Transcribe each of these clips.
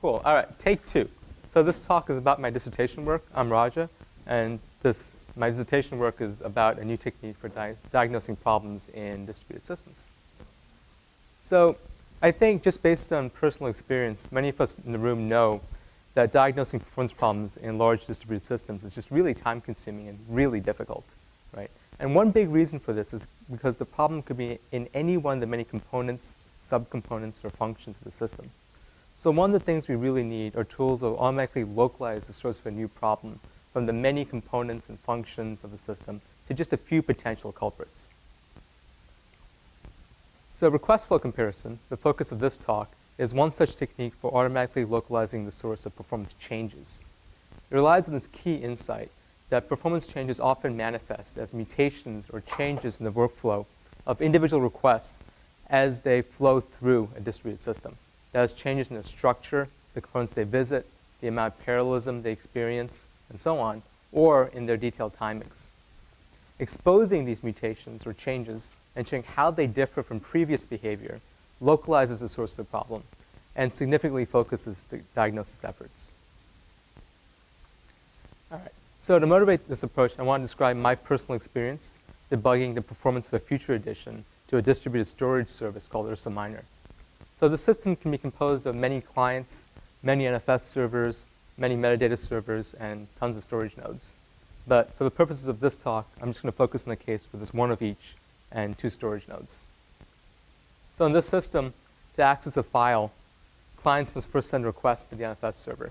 Cool. All right, take two. So this talk is about my dissertation work. I'm Raja, and my dissertation work is about a new technique for diagnosing problems in distributed systems. So I think just based on personal experience, many of us in the room know that diagnosing performance problems in large distributed systems is just really time-consuming and really difficult, right? And one big reason for this is because the problem could be in any one of the many components, subcomponents, or functions of the system. So one of the things we really need are tools that will automatically localize the source of a new problem from the many components and functions of the system to just a few potential culprits. So request flow comparison, the focus of this talk, is one such technique for automatically localizing the source of performance changes. It relies on this key insight that performance changes often manifest as mutations or changes in the workflow of individual requests as they flow through a distributed system. That is, changes in their structure, the components they visit, the amount of parallelism they experience, and so on, or in their detailed timings. Exposing these mutations or changes and showing how they differ from previous behavior localizes the source of the problem and significantly focuses the diagnosis efforts. All right. So to motivate this approach, I want to describe my personal experience debugging the performance of a future addition to a distributed storage service called Ursa Minor. So the system can be composed of many clients, many NFS servers, many metadata servers, and tons of storage nodes. But for the purposes of this talk, I'm just going to focus on the case where there's one of each and two storage nodes. So in this system, to access a file, clients must first send a request to the NFS server.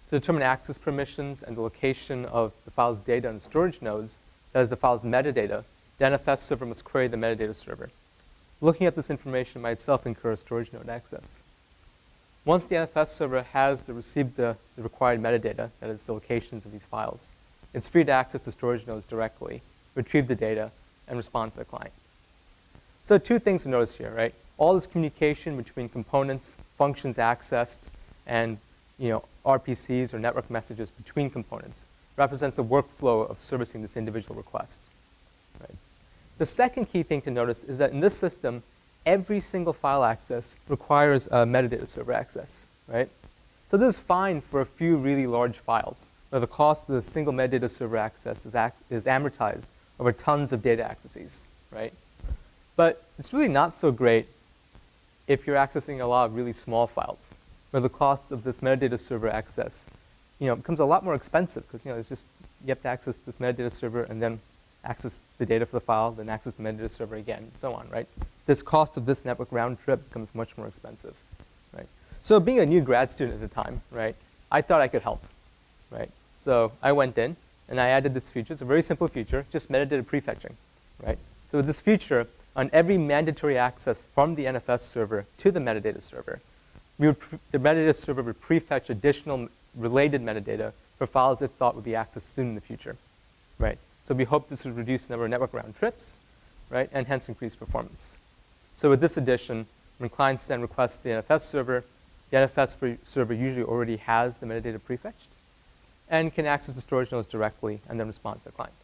To determine access permissions and the location of the file's data on the storage nodes, that is the file's metadata, the NFS server must query the metadata server. Looking up this information might itself incur storage node access. Once the NFS server has received the required metadata, that is the locations of these files, it's free to access the storage nodes directly, retrieve the data, and respond to the client. So two things to notice here, right? All this communication between components, functions accessed, and RPCs or network messages between components represents the workflow of servicing this individual request. Right? The second key thing to notice is that in this system, every single file access requires a metadata server access, right? So this is fine for a few really large files, where the cost of the single metadata server access is amortized over tons of data accesses, right? But it's really not so great if you're accessing a lot of really small files, where the cost of this metadata server access, becomes a lot more expensive because it's just you have to access this metadata server and then access the data for the file, then access the metadata server again, and so on, right? This cost of this network round trip becomes much more expensive, right? So being a new grad student at the time, right, I thought I could help, right? So I went in and I added this feature. It's a very simple feature, just metadata prefetching, right? So with this feature, on every mandatory access from the NFS server to the metadata server, the metadata server would prefetch additional related metadata for files it thought would be accessed soon in the future, right? So we hope this would reduce the number of network round trips, right, and hence increase performance. So with this addition, when clients send requests to the NFS server server usually already has the metadata prefetched and can access the storage nodes directly and then respond to the client.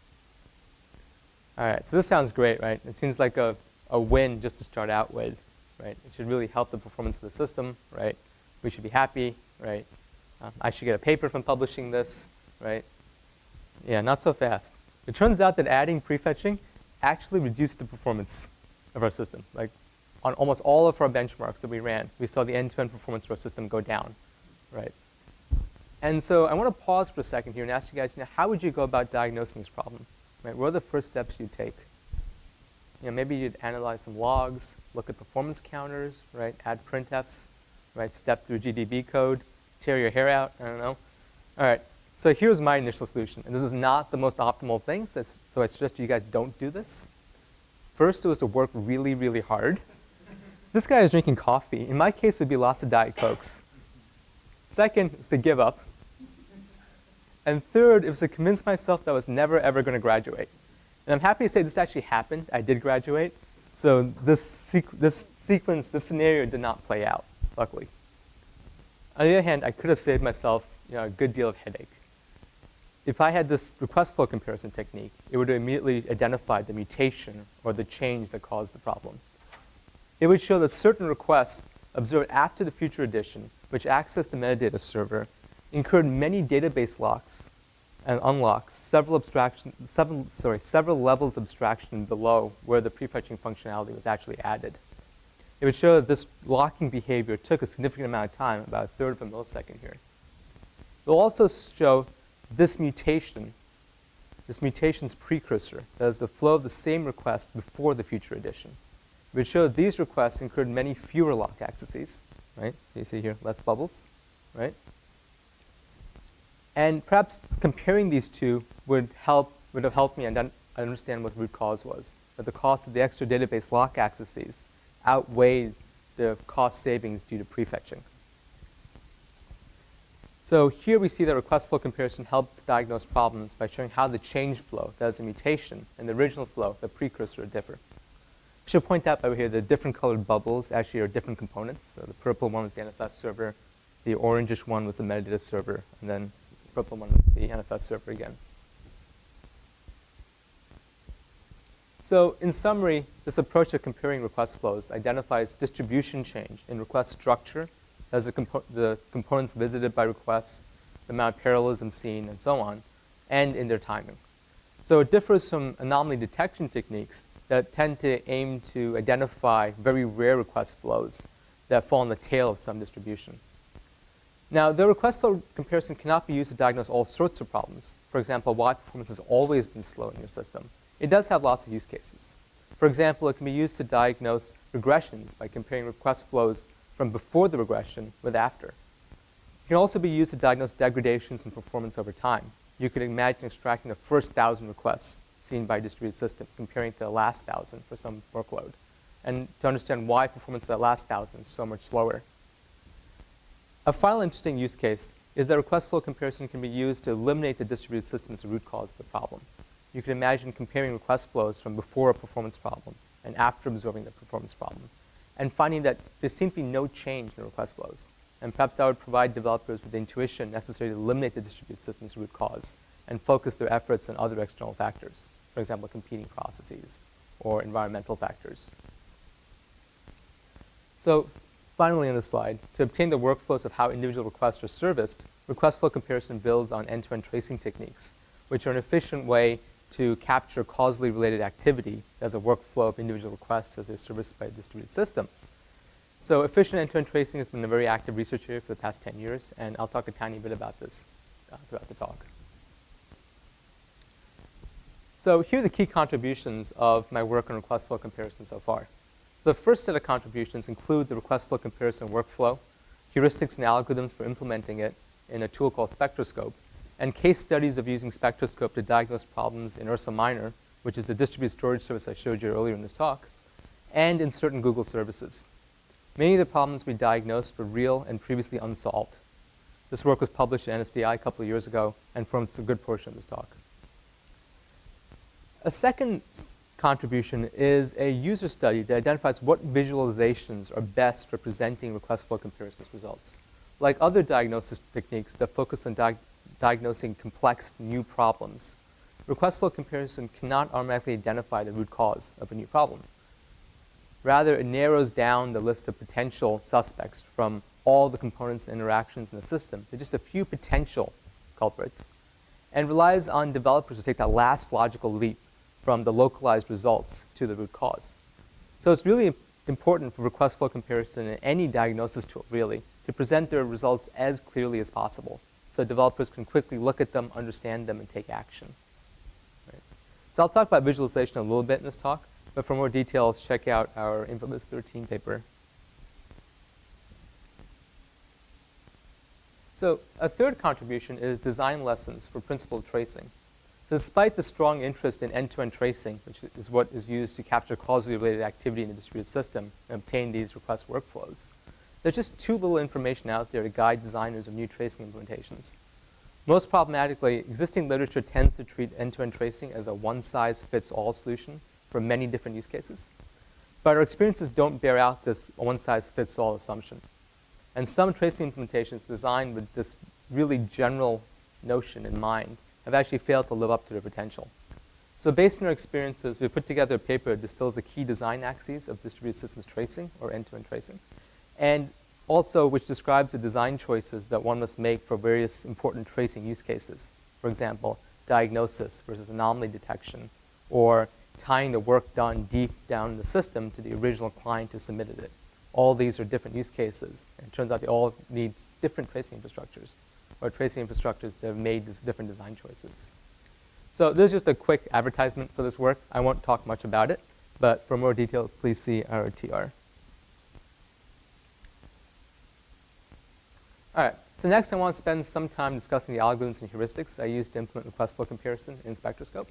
All right, so this sounds great, right? It seems like a win just to start out with, right? It should really help the performance of the system, right? We should be happy, right? I should get a paper from publishing this, right? Yeah, not so fast. It turns out that adding prefetching actually reduced the performance of our system. Like on almost all of our benchmarks that we ran, we saw the end-to-end performance of our system go down, right? And so I want to pause for a second here and ask you guys, how would you go about diagnosing this problem? Right? What are the first steps you'd take? Maybe you'd analyze some logs, look at performance counters, right? Add printfs, right? Step through GDB code, tear your hair out, I don't know. All right, so here's my initial solution. And this is not the most optimal thing, so I suggest you guys don't do this. First, it was to work really, really hard. This guy is drinking coffee. In my case, it would be lots of Diet Cokes. Second, is to give up. And third, it was to convince myself that I was never, ever going to graduate. And I'm happy to say this actually happened. I did graduate. So this scenario did not play out, luckily. On the other hand, I could have saved myself a good deal of headache. If I had this request flow comparison technique, it would have immediately identified the mutation or the change that caused the problem. It would show that certain requests observed after the future addition which accessed the metadata server, incurred many database locks and unlocks, several levels of abstraction below where the prefetching functionality was actually added. It would show that this locking behavior took a significant amount of time, about a third of a millisecond here. It will also show this mutation, this mutation's precursor, that is the flow of the same request before the future edition. It would show these requests incurred many fewer lock accesses, right? You see here, less bubbles, right? And perhaps comparing these two would have helped me understand what the root cause was. That the cost of the extra database lock accesses outweighed the cost savings due to prefetching. So here we see that request flow comparison helps diagnose problems by showing how the change flow, that is a mutation, and the original flow, the precursor, differ. I should point out over here the different colored bubbles actually are different components. So the purple one was the NFS server, the orangish one was the metadata server, and then the purple one was the NFS server again. So in summary, this approach of comparing request flows identifies distribution change in request structure, as the components visited by requests, the amount of parallelism seen, and so on, and in their timing. So it differs from anomaly detection techniques that tend to aim to identify very rare request flows that fall on the tail of some distribution. Now, the request flow comparison cannot be used to diagnose all sorts of problems. For example, why performance has always been slow in your system. It does have lots of use cases. For example, it can be used to diagnose regressions by comparing request flows from before the regression with after. It can also be used to diagnose degradations in performance over time. You could imagine extracting the first 1,000 requests seen by a distributed system, comparing to the last 1,000 for some workload, and to understand why performance of that last 1,000 is so much slower. A final interesting use case is that request flow comparison can be used to eliminate the distributed system's root cause of the problem. You can imagine comparing request flows from before a performance problem and after observing the performance problem, and finding that there seems to be no change in request flows. And perhaps that would provide developers with the intuition necessary to eliminate the distributed system's root cause and focus their efforts on other external factors, for example, competing processes or environmental factors. So finally on this slide, to obtain the workflows of how individual requests are serviced, request flow comparison builds on end-to-end tracing techniques, which are an efficient way to capture causally related activity as a workflow of individual requests as they're serviced by a distributed system. So efficient end-to-end tracing has been a very active research area for the past 10 years, and I'll talk a tiny bit about this throughout the talk. So here are the key contributions of my work on request flow comparison so far. So the first set of contributions include the request flow comparison workflow, heuristics and algorithms for implementing it in a tool called Spectroscope, and case studies of using Spectroscope to diagnose problems in Ursa Minor, which is the distributed storage service I showed you earlier in this talk, and in certain Google services. Many of the problems we diagnosed were real and previously unsolved. This work was published at NSDI a couple of years ago and forms a good portion of this talk. A second contribution is a user study that identifies what visualizations are best for presenting request flow comparison results. Like other diagnosis techniques that focus on diagnosing complex new problems, request flow comparison cannot automatically identify the root cause of a new problem. Rather, it narrows down the list of potential suspects from all the components and interactions in the system to just a few potential culprits, and relies on developers to take that last logical leap from the localized results to the root cause. So it's really important for request flow comparison in any diagnosis tool, really, to present their results as clearly as possible so developers can quickly look at them, understand them, and take action. Right. So I'll talk about visualization a little bit in this talk, but for more details, check out our Infamous 13 paper. So a third contribution is design lessons for principled tracing. Despite the strong interest in end-to-end tracing, which is what is used to capture causally related activity in a distributed system and obtain these request workflows, there's just too little information out there to guide designers of new tracing implementations. Most problematically, existing literature tends to treat end-to-end tracing as a one-size-fits-all solution for many different use cases. But our experiences don't bear out this one-size-fits-all assumption. And some tracing implementations designed with this really general notion in mind have actually failed to live up to their potential. So based on our experiences, we put together a paper that distills the key design axes of distributed systems tracing, or end-to-end tracing, and Also, which describes the design choices that one must make for various important tracing use cases. For example, diagnosis versus anomaly detection, or tying the work done deep down in the system to the original client who submitted it. All these are different use cases, and it turns out they all need different tracing infrastructures, or tracing infrastructures that have made these different design choices. So this is just a quick advertisement for this work. I won't talk much about it, but for more details, please see our TR. All right, so next I want to spend some time discussing the algorithms and heuristics I used to implement request flow comparison in Spectroscope.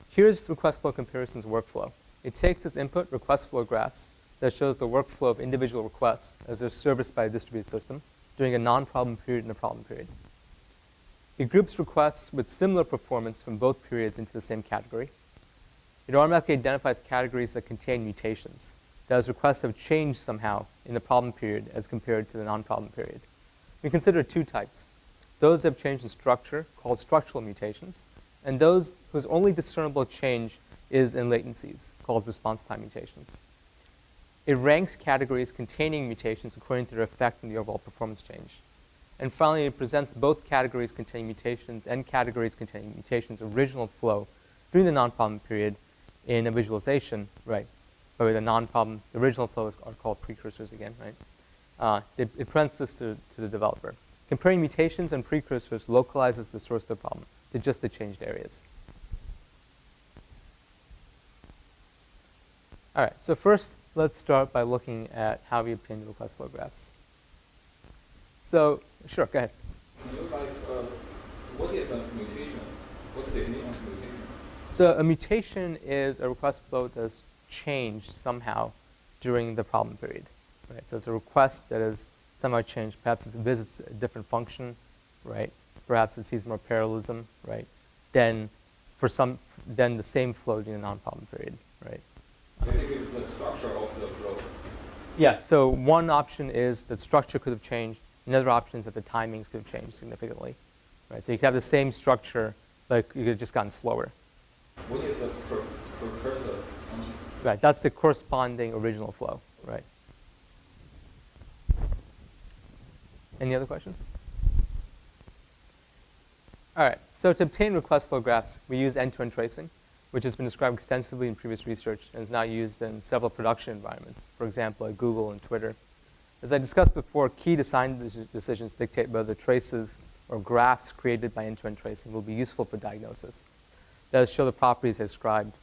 Here's request flow comparison's workflow. It takes as input request flow graphs that shows the workflow of individual requests as they're serviced by a distributed system during a non-problem period and a problem period. It groups requests with similar performance from both periods into the same category. It automatically identifies categories that contain mutations, that is, requests have changed somehow in the problem period as compared to the non-problem period. We consider two types: those that have changed in structure, called structural mutations, and those whose only discernible change is in latencies, called response time mutations. It ranks categories containing mutations according to their effect on the overall performance change. And finally, it presents both categories containing mutations and categories containing mutations' original flow during the non-problem period in a visualization, right? By the way, the original flows are called precursors again, right? It presents this to the developer. Comparing mutations and precursors localizes the source of the problem to just the changed areas. All right, so first, let's start by looking at how we obtain the request flow graphs. So, sure, go ahead. What is a mutation? What's the definition of mutation? So a mutation is a request flow that's changed somehow during the problem period. Right? So it's a request that is somehow changed. Perhaps it visits a different function, right? Perhaps it sees more parallelism, right? Then the same flow during the non-problem period, right? Basically, the structure of the flow. Yeah, so one option is that structure could have changed. Another option is that the timings could have changed significantly, right? So you could have the same structure, but you could have just gotten slower. What is the precursor? Right, that's the corresponding original flow, right? Any other questions? All right, so to obtain request flow graphs, we use end-to-end tracing, which has been described extensively in previous research and is now used in several production environments, for example, at Google and Twitter. As I discussed before, key design decisions dictate whether traces or graphs created by end-to-end tracing will be useful for diagnosis. That is, show the properties I described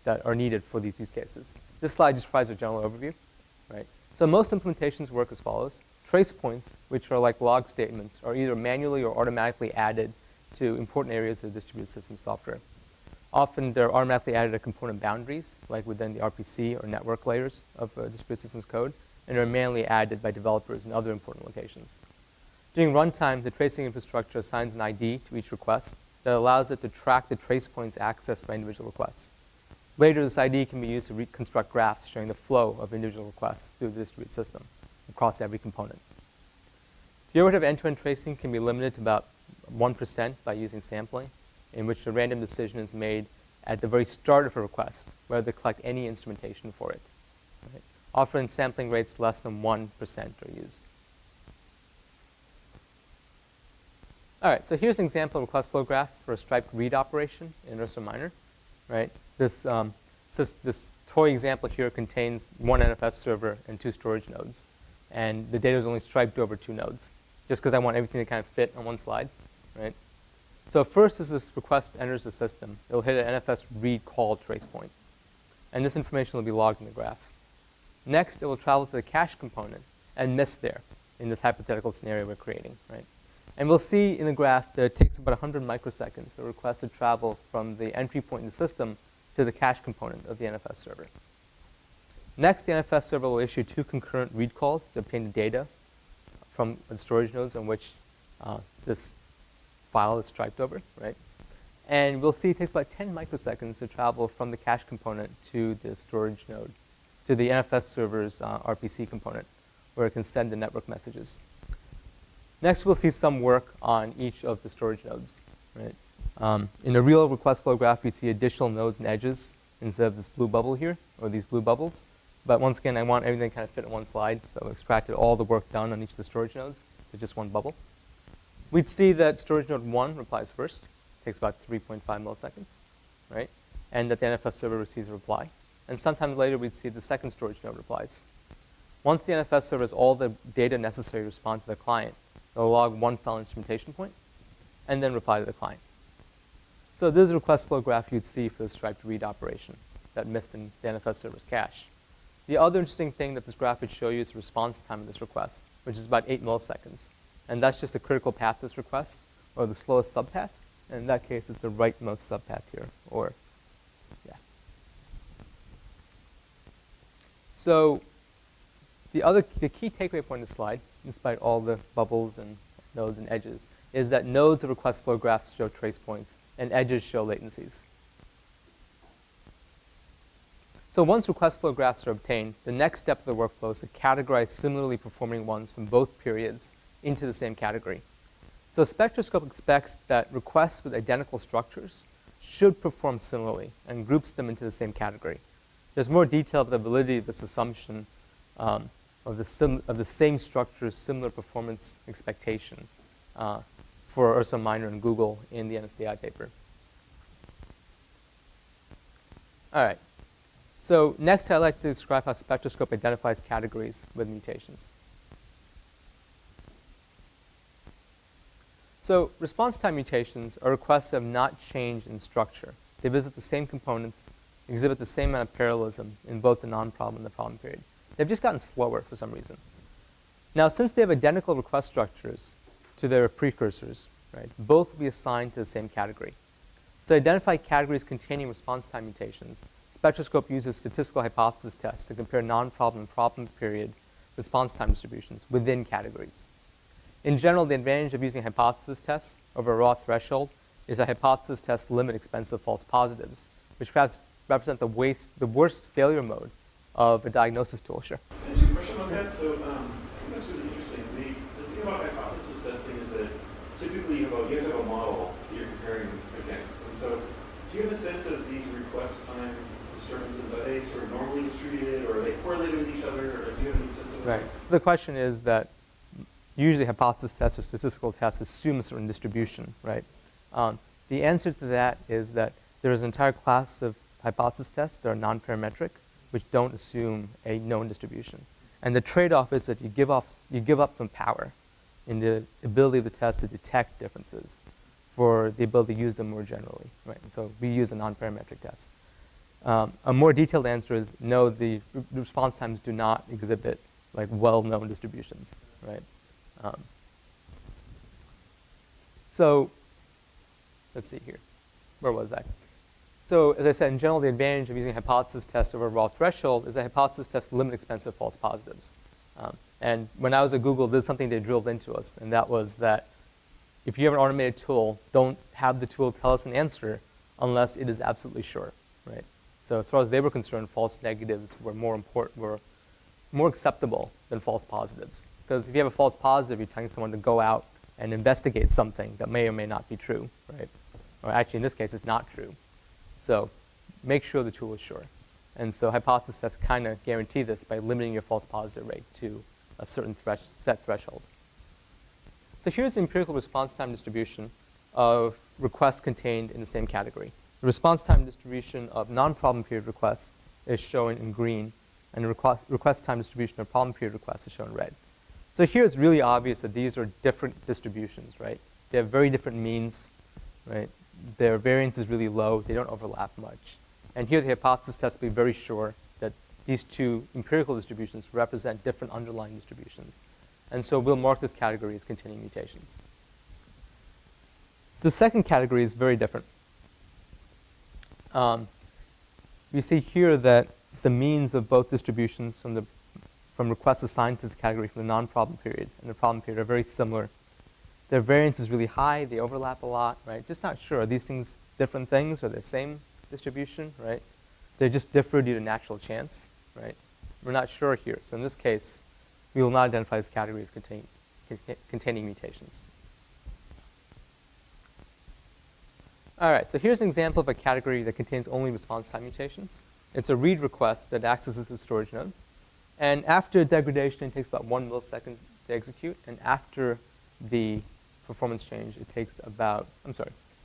that are needed for these use cases. This slide just provides a general overview, right? So most implementations work as follows. Trace points, which are like log statements, are either manually or automatically added to important areas of the distributed system software. Often they're automatically added at component boundaries, like within the RPC or network layers of distributed systems code, and are manually added by developers in other important locations. During runtime, the tracing infrastructure assigns an ID to each request that allows it to track the trace points accessed by individual requests. Later, this ID can be used to reconstruct graphs showing the flow of individual requests through the distributed system across every component. The iterative end-to-end tracing can be limited to about 1% by using sampling, in which a random decision is made at the very start of a request, whether to collect any instrumentation for it. Right? Often, sampling rates less than 1% are used. All right, so here's an example of a request flow graph for a striped read operation in Ursa Minor. Right? This toy example here contains one NFS server and 2 storage nodes. And the data is only striped over 2 nodes, just because I want everything to kind of fit on one slide. Right? So first, as this request enters the system, it'll hit an NFS read call trace point. And this information will be logged in the graph. Next, it will travel to the cache component and miss there in this hypothetical scenario we're creating. Right? And we'll see in the graph that it takes about 100 microseconds for a request to travel from the entry point in the system to the cache component of the NFS server. Next, the NFS server will issue 2 concurrent read calls to obtain the data from the storage nodes on which this file is striped over, right? And we'll see it takes about 10 microseconds to travel from the cache component to the storage node, to the NFS server's RPC component, where it can send the network messages. Next, we'll see some work on each of the storage nodes. Right? In a real request flow graph, we see additional nodes and edges instead of this blue bubble here, or these blue bubbles. But once again, I want everything to kind of fit in one slide, so I extracted all the work done on each of the storage nodes to just one bubble. We'd see that storage node 1 replies first, takes about 3.5 milliseconds, right? And that the NFS server receives a reply. And sometime later, we'd see the second storage node replies. Once the NFS server has all the data necessary to respond to the client, they'll log one file instrumentation point and then reply to the client. So this is a request flow graph you'd see for the striped read operation that missed in the NFS server's cache. The other interesting thing that this graph would show you is the response time of this request, which is about 8 milliseconds. And that's just a critical path to this request, or the slowest subpath. And in that case, it's the rightmost subpath here, or, yeah. So the key takeaway point of the slide, despite all the bubbles and nodes and edges, is that nodes of request flow graphs show trace points, and edges show latencies. So once request flow graphs are obtained, the next step of the workflow is to categorize similarly performing ones from both periods into the same category. So Spectroscope expects that requests with identical structures should perform similarly and groups them into the same category. There's more detail about the validity of this assumption of the same structures, similar performance expectation for Ursa Minor and Google in the NSDI paper. All right. So next, I'd like to describe how Spectroscope identifies categories with mutations. So response time mutations are requests that have not changed in structure. They visit the same components, exhibit the same amount of parallelism in both the non-problem and the problem period. They've just gotten slower for some reason. Now, since they have identical request structures to their precursors, right, both will be assigned to the same category. So to identify categories containing response time mutations, Spectroscope uses statistical hypothesis tests to compare non-problem and problem period response time distributions within categories. In general, the advantage of using hypothesis tests over a raw threshold is that hypothesis tests limit expensive false positives, which perhaps represent the worst failure mode of a diagnosis tool. Sure. Can I ask you a question on that? So I think that's really interesting. The thing about hypothesis testing is that typically you have to have a model that you're comparing against. And so do you have a sense of these request time disturbances? Are they sort of normally distributed, or are they correlated with each other, or do you have any sense of that? Right. So the question is that usually hypothesis tests or statistical tests assume a certain distribution, right? The answer to that is that there is an entire class of hypothesis tests that are non-parametric, which don't assume a known distribution. And the trade-off is that you give up some power in the ability of the test to detect differences for the ability to use them more generally, right? And so we use a non-parametric test. A more detailed answer is no, the response times do not exhibit like well-known distributions, right? So let's see here. Where was I? So as I said, in general, the advantage of using a hypothesis test over a raw threshold is that hypothesis tests limit expensive false positives. And when I was at Google, this is something they drilled into us, and that was that if you have an automated tool, don't have the tool tell us an answer unless it is absolutely sure, right? So as far as they were concerned, false negatives were more acceptable than false positives. Because if you have a false positive, you're telling someone to go out and investigate something that may or may not be true, right? Or actually, in this case, it's not true. So make sure the tool is sure. And so hypothesis tests kind of guarantee this by limiting your false positive rate to a certain set threshold. So here's the empirical response time distribution of requests contained in the same category. The response time distribution of non-problem period requests is shown in green, and the request time distribution of problem period requests is shown in red. So here it's really obvious that these are different distributions, right? They have very different means, right? Their variance is really low. They don't overlap much. And here the hypothesis test will be very sure that these two empirical distributions represent different underlying distributions. And so we'll mark this category as containing mutations. The second category is very different. We see here that the means of both distributions from requests assigned to this category from the non-problem period and the problem period are very similar. Their variance is really high. They overlap a lot, right? Just not sure. Are these things different things or the same distribution, right? They just differ due to natural chance, right? We're not sure here. So in this case, we will not identify this category as containing mutations. All right, so here's an example of a category that contains only response time mutations. It's a read request that accesses the storage node. And after degradation, it takes about 1 millisecond to execute. And after the performance change, it takes about,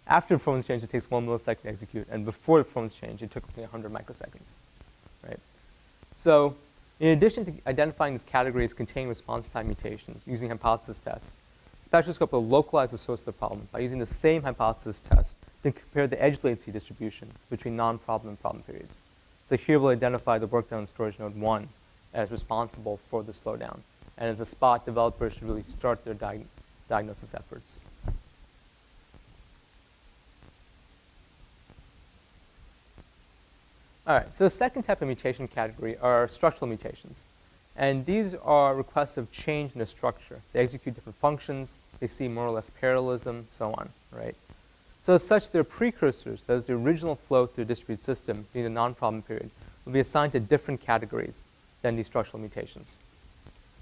after performance change, it takes 1 millisecond to execute. And before the performance change, it took only 100 microseconds, right? So in addition to identifying these categories containing response time mutations using hypothesis tests, spectroscope will localize the source of the problem by using the same hypothesis test to compare the edge latency distributions between non-problem and problem periods. So here we'll identify the work done on storage node 1 as responsible for the slowdown. And as a spot, developers should really start their diagnosis efforts. All right, so the second type of mutation category are structural mutations. And these are requests of change in a structure. They execute different functions, they see more or less parallelism, so on, right? So as such, their precursors, that is the original flow through the distributed system, being the non-problem period, will be assigned to different categories than these structural mutations.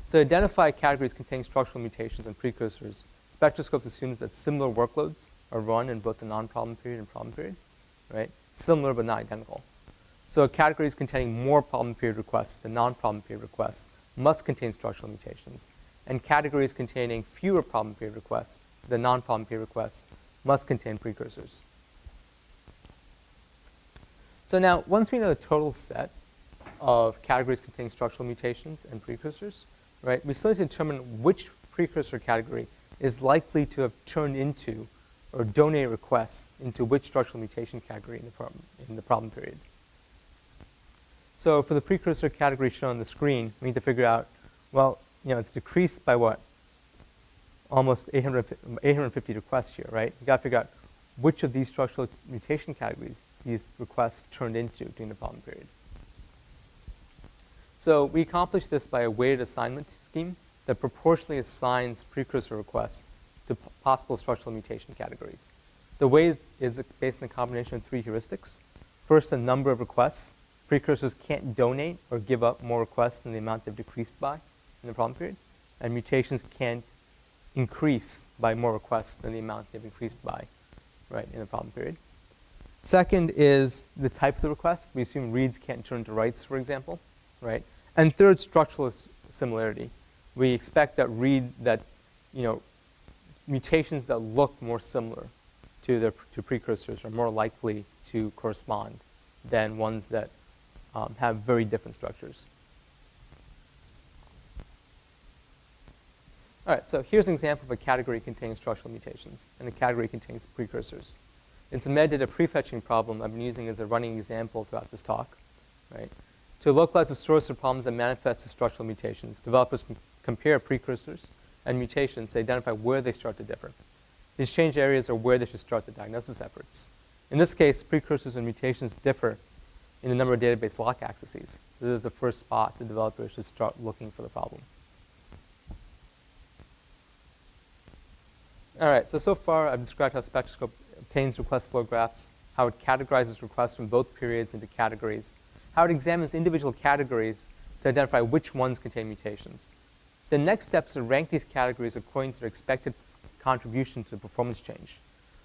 So to identify categories containing structural mutations and precursors, spectroscopes assumes that similar workloads are run in both the non-problem period and problem period, right? Similar but not identical. So categories containing more problem period requests than non-problem period requests must contain structural mutations. And categories containing fewer problem period requests than non-problem period requests must contain precursors. So now, once we know the total set of categories containing structural mutations and precursors, right, we still need to determine which precursor category is likely to have turned into or donated requests into which structural mutation category in the problem period. So for the precursor category shown on the screen, we need to figure out, well, it's decreased by what? Almost 850 requests here, right? You've got to figure out which of these structural mutation categories these requests turned into during the problem period. So we accomplish this by a weighted assignment scheme that proportionally assigns precursor requests to possible structural mutation categories. The weight is based on a combination of 3 heuristics. First, the number of requests. Precursors can't donate or give up more requests than the amount they've decreased by in the problem period. And mutations can't increase by more requests than the amount they've increased by, right, in the problem period. Second is the type of the request. We assume reads can't turn to writes, for example, right? And third, structural similarity. We expect that mutations that look more similar to precursors are more likely to correspond than ones that have very different structures. All right, so here's an example of a category containing structural mutations and a category containing precursors. It's a metadata prefetching problem I've been using as a running example throughout this talk, right? To localize the source of problems that manifest as structural mutations, developers can compare precursors and mutations to identify where they start to differ. These change areas are where they should start the diagnosis efforts. In this case, precursors and mutations differ in the number of database lock accesses. This is the first spot the developers should start looking for the problem. All right, so far I've described how Spectroscope obtains request flow graphs, how it categorizes requests from both periods into categories, how it examines individual categories to identify which ones contain mutations. The next step is to rank these categories according to their expected contribution to the performance change,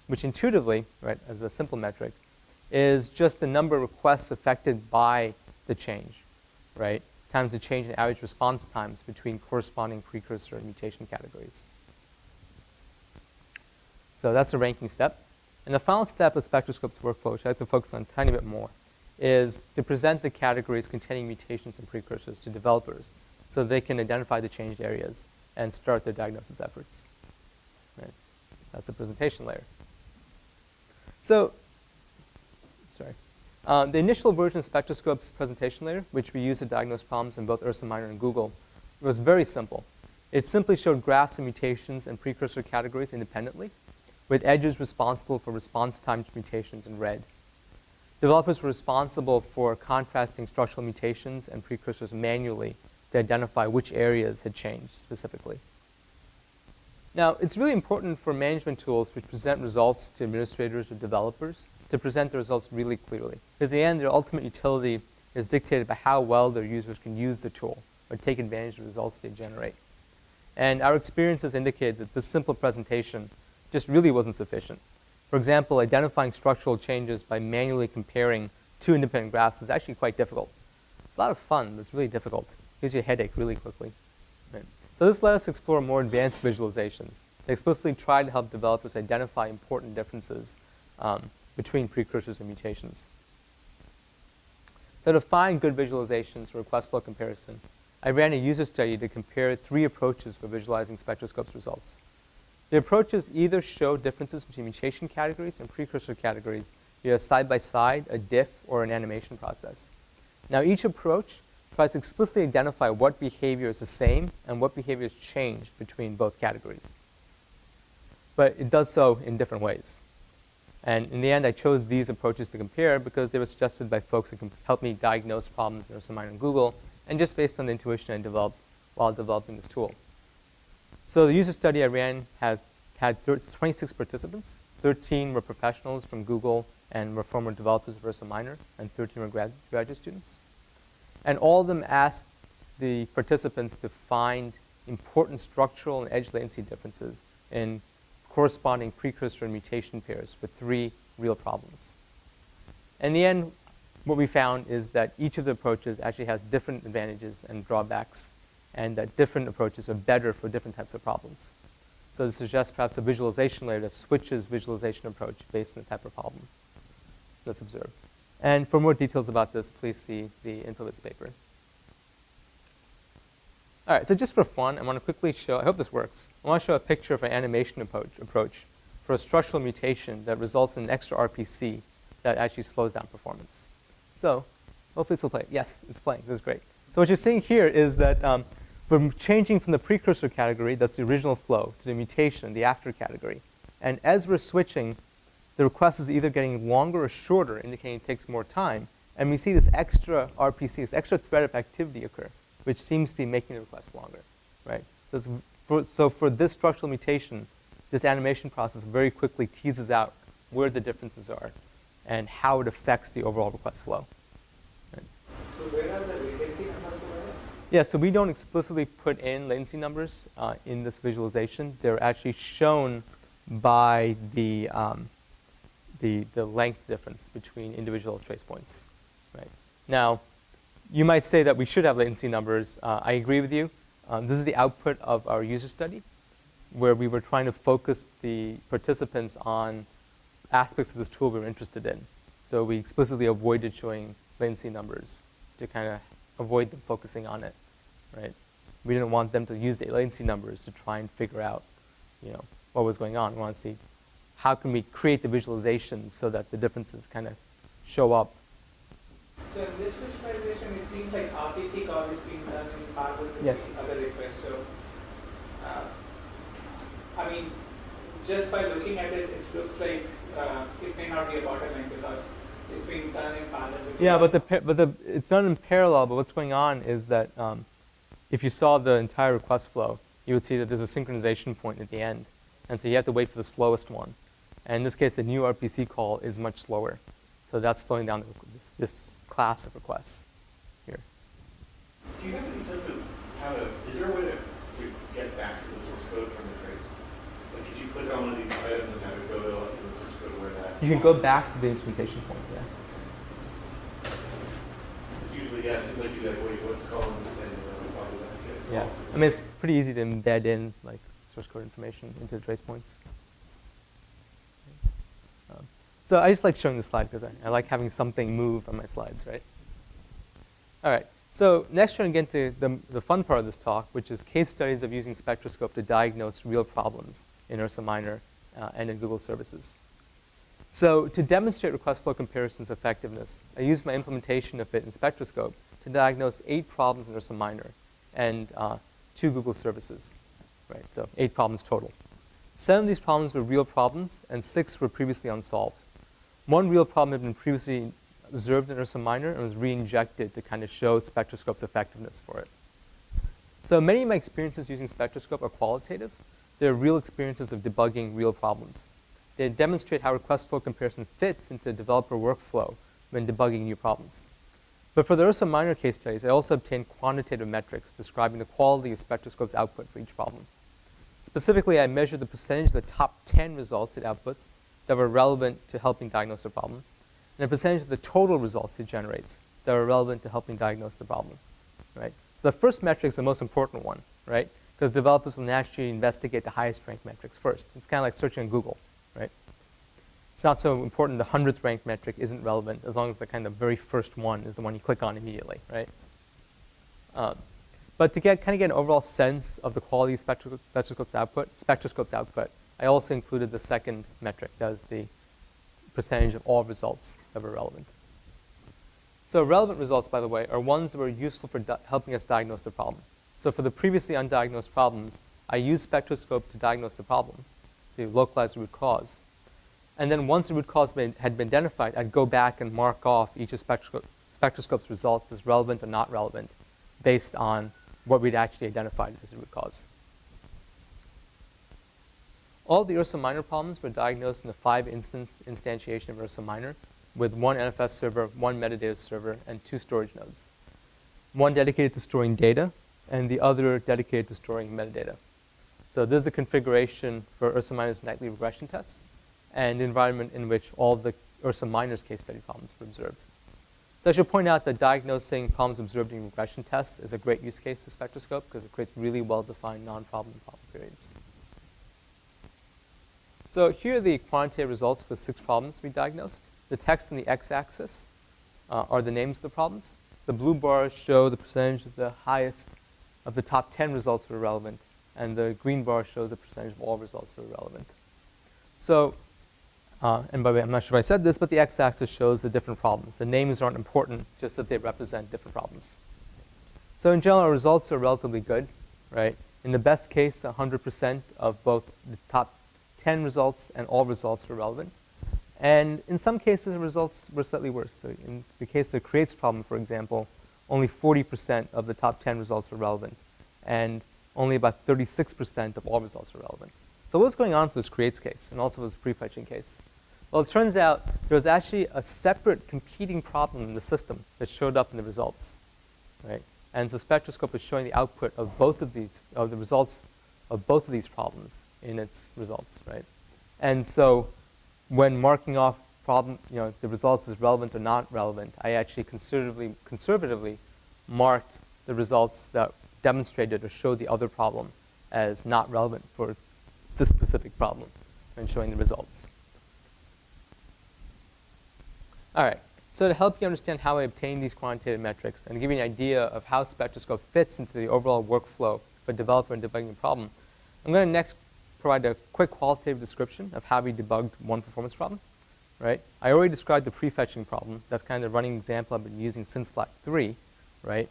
which intuitively, right, as a simple metric, is just the number of requests affected by the change, right, times the change in average response times between corresponding precursor and mutation categories. So that's a ranking step. And the final step of Spectroscope's workflow, which I'd like to focus on a tiny bit more, is to present the categories containing mutations and precursors to developers so they can identify the changed areas and start their diagnosis efforts. Right? That's the presentation layer. So, the initial version of Spectroscope's presentation layer, which we use to diagnose problems in both Ursa Minor and Google, was very simple. It simply showed graphs of mutations and precursor categories independently, with edges responsible for response time to mutations in red. Developers were responsible for contrasting structural mutations and precursors manually to identify which areas had changed specifically. Now, it's really important for management tools which present results to administrators or developers to present the results really clearly. Because in the end, their ultimate utility is dictated by how well their users can use the tool or take advantage of the results they generate. And our experience has indicated that this simple presentation just really wasn't sufficient. For example, identifying structural changes by manually comparing 2 independent graphs is actually quite difficult. It's a lot of fun, but it's really difficult. gives you a headache really quickly. Right? So this let us explore more advanced visualizations. They explicitly try to help developers identify important differences between precursors and mutations. So to find good visualizations for request flow comparison, I ran a user study to compare 3 approaches for visualizing spectroscope's results. The approaches either show differences between mutation categories and precursor categories via side by side, a diff, or an animation process. Now each approach tries to explicitly identify what behavior is the same and what behavior has changed between both categories. But it does so in different ways. And in the end, I chose these approaches to compare because they were suggested by folks who can help me diagnose problems in Ursa Minor and Google, and just based on the intuition I developed while developing this tool. So the user study I ran had 26 participants. 13 were professionals from Google and were former developers of Ursa Minor, and 13 were graduate students. And all of them asked the participants to find important structural and edge latency differences in corresponding precursor and mutation pairs for 3 real problems. In the end, what we found is that each of the approaches actually has different advantages and drawbacks, and that different approaches are better for different types of problems. So this suggests perhaps a visualization layer that switches visualization approach based on the type of problem that's observed. And for more details about this, please see the InfoVis paper. All right, so just for fun, I want to quickly show, I hope this works. I want to show a picture of an animation approach for a structural mutation that results in an extra RPC that actually slows down performance. So hopefully this will play. Yes, it's playing. This is great. So what you're seeing here is that we're changing from the precursor category, that's the original flow, to the mutation, the after category. And as we're switching, the request is either getting longer or shorter, indicating it takes more time. And we see this extra RPC, this extra thread of activity occur, which seems to be making the request longer, right? So for this structural mutation, this animation process very quickly teases out where the differences are and how it affects the overall request flow. Right? So where are the latency numbers for that? Yeah, so we don't explicitly put in latency numbers in this visualization. They're actually shown by the length difference between individual trace points, right? Now, you might say that we should have latency numbers. I agree with you. This is the output of our user study, where we were trying to focus the participants on aspects of this tool we were interested in. So we explicitly avoided showing latency numbers to kind of avoid them focusing on it, right? We didn't want them to use the latency numbers to try and figure out, what was going on. We want to see how can we create the visualization so that the differences kind of show up. So in this visualization, it seems like RPC call is being done in parallel with Yes. the other requests. So, I mean, just by looking at it, it looks like it may not be a bottleneck because it's being done in parallel with Yeah, but it's done in parallel. But what's going on is that if you saw the entire request flow, you would see that there's a synchronization point at the end, and so you have to wait for the slowest one. And in this case, the new RPC call is much slower. So that's slowing down this class of requests here. Do you have any sense of how to, is there a way to get back to the source code from the trace? Like, could you click on one of these items and have it go to the source code where that? You can go back to the instrumentation point, yeah. It's usually, yeah, it seems like you like, wait, what's calling this thing? And then we probably like get it. Yeah, I mean, it's pretty easy to embed in like source code information into the trace points. So I just like showing this slide because I like having something move on my slides, right? All right, so next we're going to get to the fun part of this talk, which is case studies of using spectroscope to diagnose real problems in Ursa Minor and in Google services. So to demonstrate request flow comparison's effectiveness, I used my implementation of it in spectroscope to diagnose 8 problems in Ursa Minor and 2 Google services, right? So 8 problems total. 7 of these problems were real problems, and 6 were previously unsolved. 1 real problem had been previously observed in Ursa Minor and was re-injected to kind of show spectroscope's effectiveness for it. So many of my experiences using spectroscope are qualitative. They're real experiences of debugging real problems. They demonstrate how request flow comparison fits into developer workflow when debugging new problems. But for the Ursa Minor case studies, I also obtained quantitative metrics describing the quality of spectroscope's output for each problem. Specifically, I measured the percentage of the top 10 results it outputs that were relevant to helping diagnose the problem, and a percentage of the total results it generates that are relevant to helping diagnose the problem, right? So the first metric is the most important one, right? Because developers will naturally investigate the highest ranked metrics first. It's kind of like searching on Google, right? It's not so important the 100th ranked metric isn't relevant as long as the kind of very first one is the one you click on immediately, right? But to kind of get an overall sense of the quality of spectroscope's output, I also included the second metric, that is the percentage of all results that were relevant. So relevant results, by the way, are ones that were useful for helping us diagnose the problem. So for the previously undiagnosed problems, I used spectroscope to diagnose the problem, to localize the root cause. And then once the root cause had been identified, I'd go back and mark off each of spectroscope's results as relevant or not relevant based on what we'd actually identified as the root cause. All the Ursa Minor problems were diagnosed in the 5-instance instantiation of Ursa Minor with one NFS server, one metadata server, and 2 storage nodes. One dedicated to storing data, and the other dedicated to storing metadata. So this is the configuration for Ursa Minor's nightly regression tests and the environment in which all the Ursa Minor's case study problems were observed. So I should point out that diagnosing problems observed in regression tests is a great use case of spectroscope because it creates really well-defined non-problem problem periods. So here are the quantitative results for the 6 problems we diagnosed. The text on the x-axis are the names of the problems. The blue bars show the percentage of the highest of the top 10 results that were relevant, and the green bar shows the percentage of all results that were relevant. So, and by the way, I'm not sure if I said this, but the x-axis shows the different problems. The names aren't important, just that they represent different problems. So in general, our results are relatively good, right? In the best case, 100% of both the top 10 results and all results were relevant. And in some cases, the results were slightly worse. So in the case of the creates problem, for example, only 40% of the top 10 results were relevant, and only about 36% of all results were relevant. So what's going on for this creates case, and also for this prefetching case? Well, it turns out there was actually a separate competing problem in the system that showed up in the results, right? And so spectroscope is showing the output of both of these, of the results of both of these problems in its results, right? And so when marking off the results as relevant or not relevant, I actually conservatively marked the results that demonstrated or showed the other problem as not relevant for this specific problem when showing the results. All right, so to help you understand how I obtain these quantitative metrics and give you an idea of how spectroscope fits into the overall workflow for a developer in debugging a problem, I'm going to next provide a quick qualitative description of how we debugged one performance problem, right? I already described the prefetching problem. That's kind of the running example I've been using since Slack 3, right?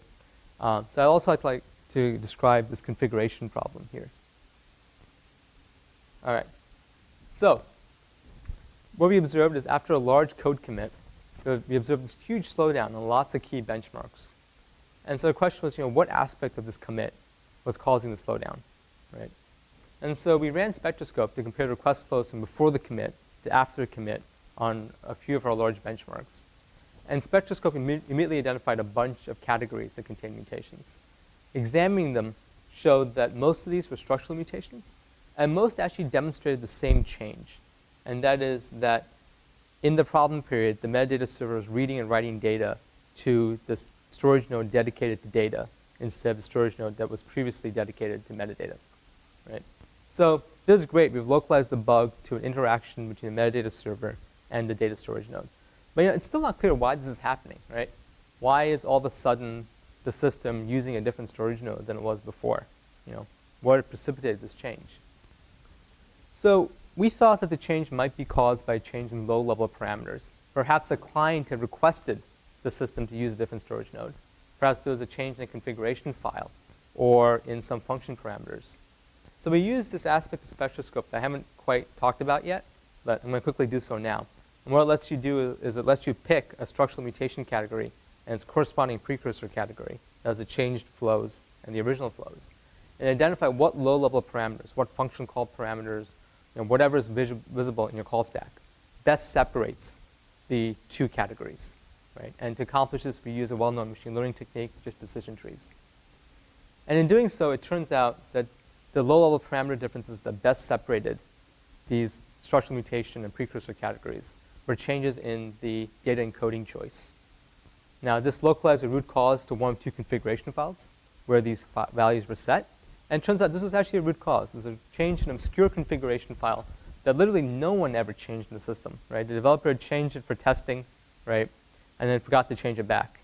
So I'd also like to describe this configuration problem here. All right, so what we observed is after a large code commit, we observed this huge slowdown on lots of key benchmarks. And so the question was, what aspect of this commit was causing the slowdown, right? And so we ran spectroscope to compare request flows from before the commit to after the commit on a few of our large benchmarks. And spectroscope immediately identified a bunch of categories that contain mutations. Examining them showed that most of these were structural mutations, and most actually demonstrated the same change. And that is that in the problem period, the metadata server was reading and writing data to the storage node dedicated to data instead of the storage node that was previously dedicated to metadata, right? So this is great. We've localized the bug to an interaction between the metadata server and the data storage node. But it's still not clear why this is happening, right? Why is all of a sudden the system using a different storage node than it was before? What precipitated this change? So we thought that the change might be caused by a change in low-level parameters. Perhaps the client had requested the system to use a different storage node. Perhaps there was a change in the configuration file or in some function parameters. So we used this aspect of spectroscope that I haven't quite talked about yet, but I'm going to quickly do so now. And what it lets you do is it lets you pick a structural mutation category and its corresponding precursor category as the changed flows and the original flows, and identify what low-level parameters, what function call parameters, whatever is visible in your call stack, best separates the two categories, right? And to accomplish this, we use a well-known machine learning technique, just decision trees. And in doing so, it turns out that the low-level parameter differences that best separated these structural mutation and precursor categories were changes in the data encoding choice. Now, this localized the root cause to one of two configuration files, where these values were set. And it turns out this was actually a root cause. It was a change in an obscure configuration file that literally no one ever changed in the system, right? The developer had changed it for testing, right? And then forgot to change it back.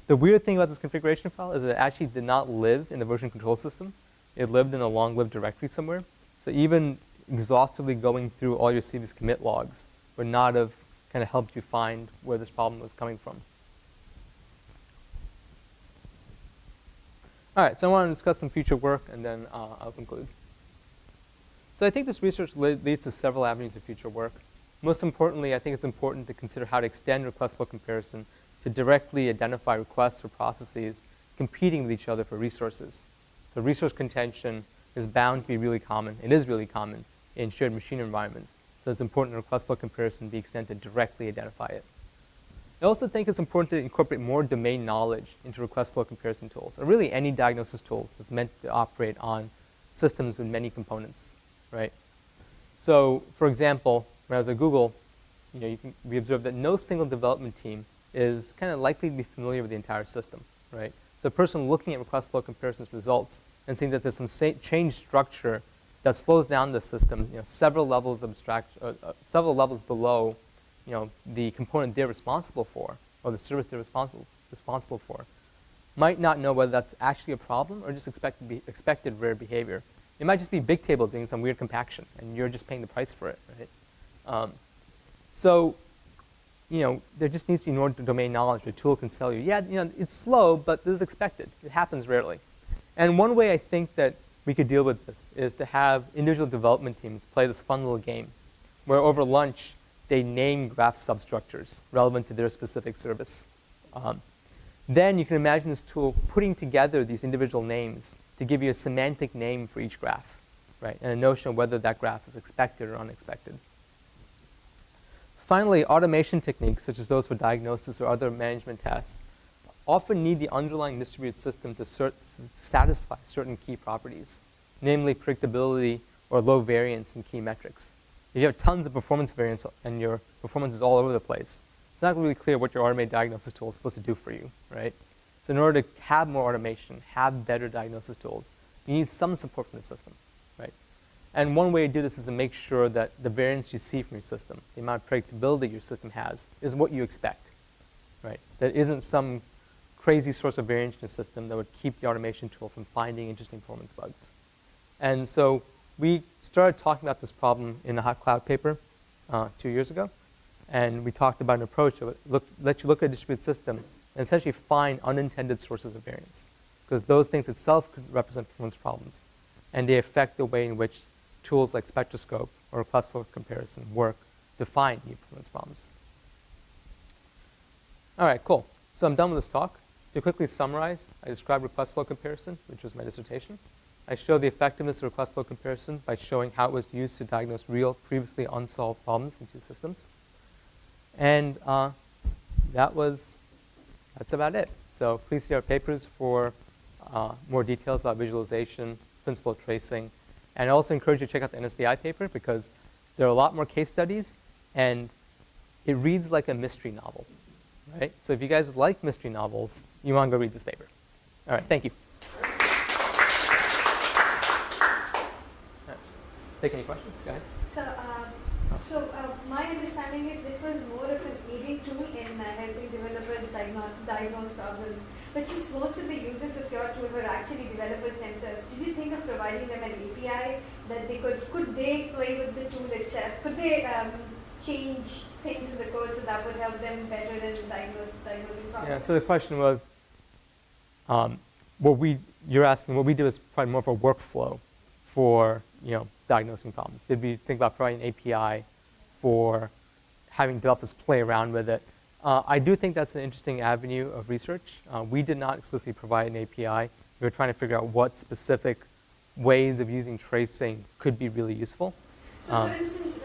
The weird thing about this configuration file is that it actually did not live in the version control system. It lived in a long-lived directory somewhere. So even exhaustively going through all your CVS commit logs would not have kind of helped you find where this problem was coming from. All right, so I want to discuss some future work, and then I'll conclude. So I think this research leads to several avenues of future work. Most importantly, I think it's important to consider how to extend request flow comparison to directly identify requests or processes competing with each other for resources. So resource contention is bound to be really common. It is really common in shared machine environments. So it's important that request flow comparison be extended to directly identify it. I also think it's important to incorporate more domain knowledge into request flow comparison tools, or really any diagnosis tools that's meant to operate on systems with many components, right? So, for example, when I was at Google, we observed that no single development team is kind of likely to be familiar with the entire system, right? So a person looking at request flow comparisons results and seeing that there's some change structure that slows down the system, several levels of abstraction, several levels below, the component they're responsible for, or the service they're responsible for, might not know whether that's actually a problem or just expected rare behavior. It might just be Bigtable doing some weird compaction, and you're just paying the price for it, right? So, there just needs to be more domain knowledge. The tool can tell you, yeah, it's slow, but this is expected. It happens rarely. And one way I think that we could deal with this is to have individual development teams play this fun little game where over lunch they name graph substructures relevant to their specific service. Then you can imagine this tool putting together these individual names to give you a semantic name for each graph, right? And a notion of whether that graph is expected or unexpected. Finally, automation techniques, such as those for diagnosis or other management tasks, often need the underlying distributed system to satisfy certain key properties, namely predictability or low variance in key metrics. If you have tons of performance variance and your performance is all over the place, it's not really clear what your automated diagnosis tool is supposed to do for you, right? So in order to have more automation, have better diagnosis tools, you need some support from the system, right? And one way to do this is to make sure that the variance you see from your system, the amount of predictability your system has, is what you expect, right? That isn't some crazy source of variance in the system that would keep the automation tool from finding interesting performance bugs. And so we started talking about this problem in the Hot Cloud paper 2 years ago. And we talked about an approach that would let you look at a distributed system and essentially find unintended sources of variance. Because those things itself could represent performance problems. And they affect the way in which tools like spectroscope or request flow comparison work to find new performance problems. All right, cool. So I'm done with this talk. To quickly summarize, I described request flow comparison, which was my dissertation. I showed the effectiveness of request flow comparison by showing how it was used to diagnose real, previously unsolved problems in two systems. And that's about it. So please see our papers for more details about visualization, principal tracing. And I also encourage you to check out the NSDI paper because there are a lot more case studies, and it reads like a mystery novel, right? So if you guys like mystery novels, you want to go read this paper. All right, thank you. Take any questions? Go ahead. So my understanding is this was more of an aiding tool in helping developers diagnose problems. But since most of the users of your tool were actually developers themselves, did you think of providing them an API that they could they play with the tool itself? Could they change things in the code so that would help them better in diagnosing problems? Yeah, so the question was, you're asking what we do is provide more of a workflow for diagnosing problems. Did we think about providing an API for having developers play around with it? I do think that's an interesting avenue of research. We did not explicitly provide an API. We were trying to figure out what specific ways of using tracing could be really useful. So for instance,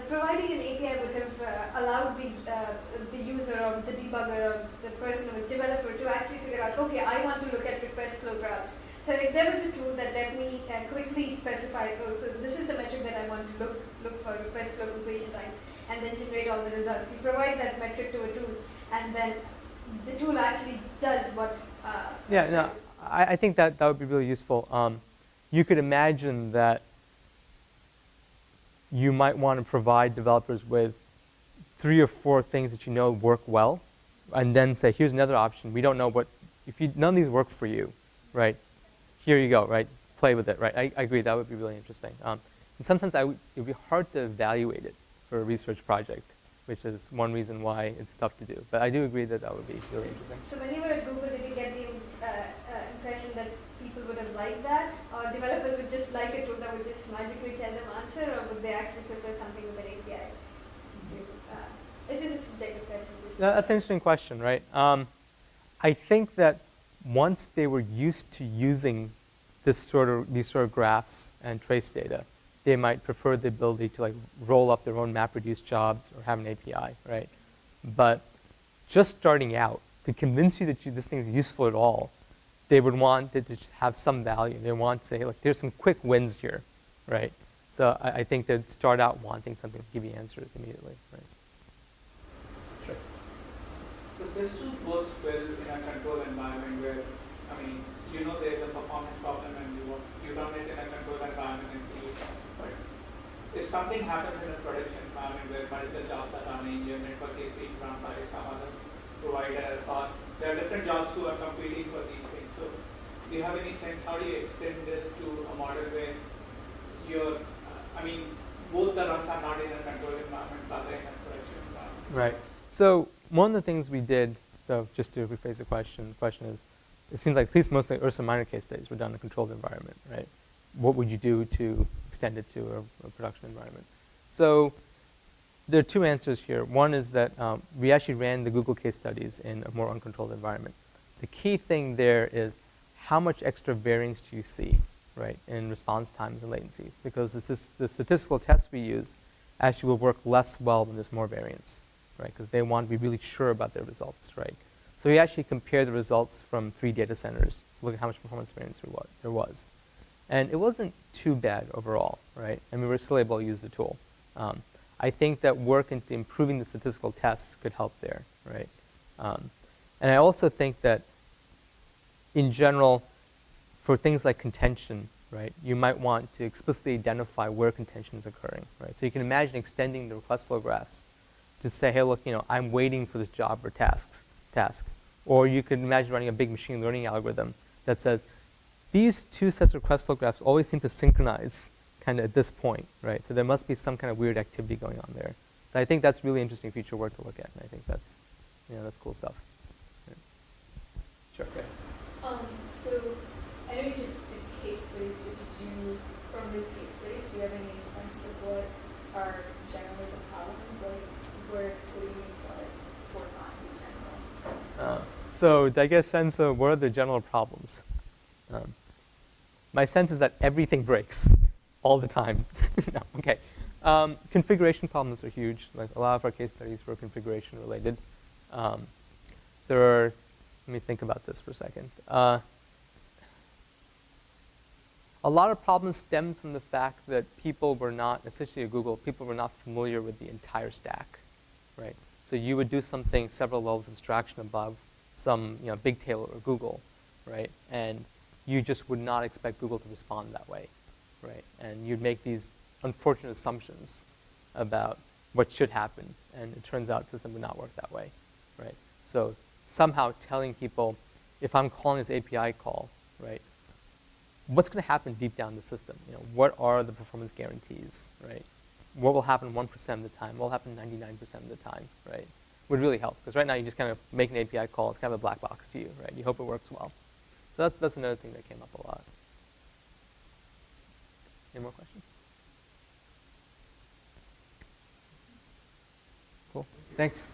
providing an API would have allowed the user or the debugger or the person or the developer to actually figure out, okay, I want to look at request flow graphs. So if there was a tool that let me quickly specify, so this is the metric that I want to look for, request flow completion times, and then generate all the results. You provide that metric to a tool, and then the tool actually does what. I think that would be really useful. You could imagine that you might want to provide developers with 3 or 4 things that you know work well, and then say, here's another option. We don't know what, none of these work for you, right? Here you go, right? Play with it, right? I agree, that would be really interesting. And sometimes it would be hard to evaluate it for a research project, which is one reason why it's tough to do. But I do agree that that would be really interesting. So when you were at Google, did you get the impression that people would have liked that? Or developers would just like a tool that would just magically tell them answer, or would they actually prefer something with an API? It's just a subjective question. That's an interesting question, right? I think that once they were used to using these sort of graphs and trace data, they might prefer the ability to like roll up their own MapReduce jobs or have an API, right? But just starting out, to convince you that this thing is useful at all, they would want it to have some value. They want to say, look, there's some quick wins here, right? So I think they'd start out wanting something to give you answers immediately, right? Sure. So this tool works well in a controlled environment where, I mean, you know there's a performance problem and you run it in a controlled environment and see it. But if something happens in a production environment where multiple jobs are running, your network is being run by some other provider, or there are different jobs who are competing for these things. So do you have any sense, how do you extend this to a model where you're, I mean, both the runs are not in a controlled environment, but they're in a production environment? Right. So one of the things we did, so just to rephrase the question is, it seems like at least most of the Ursa Minor case studies were done in a controlled environment, right? What would you do to extend it to a production environment? So there are 2 answers here. One is that we actually ran the Google case studies in a more uncontrolled environment. The key thing there is how much extra variance do you see, right, in response times and latencies? Because the statistical tests we use actually will work less well when there's more variance, right? Because they want to be really sure about their results, right? So we actually compare the results from 3 data centers, look at how much performance variance there was. And it wasn't too bad overall, right? And we were still able to use the tool. I think that work into improving the statistical tests could help there, right? And I also think that in general, for things like contention, right, you might want to explicitly identify where contention is occurring, right? So you can imagine extending the request flow graphs to say, hey, look, I'm waiting for this job or task. Or you could imagine running a big machine learning algorithm that says, these 2 sets of request flow graphs always seem to synchronize kind of at this point, right? So there must be some kind of weird activity going on there. So I think that's really interesting future work to look at, and I think that's, that's cool stuff. Yeah. Sure, okay. So I know you just did case studies, but did you, from those case studies, do you have any sense of what are generally the problems? Like, what do you need to work on in general? So I get a sense of what are the general problems. My sense is that everything breaks all the time. No, okay. Configuration problems are huge. Like a lot of our case studies were configuration related. There are, let me think about this for a second. A lot of problems stem from the fact that people were not, especially at Google, people were not familiar with the entire stack, right? So you would do something several levels of abstraction above some big tail or Google, right? And you just would not expect Google to respond that way, right? And you'd make these unfortunate assumptions about what should happen, and it turns out the system would not work that way, right? So somehow telling people, if I'm calling this API call, right, what's going to happen deep down in the system? What are the performance guarantees, right? What will happen 1% of the time? What will happen 99% of the time, right? Would really help, because right now you just kind of make an API call, it's kind of a black box to you, right? You hope it works well. So that's another thing that came up a lot. Any more questions? Cool. Thanks.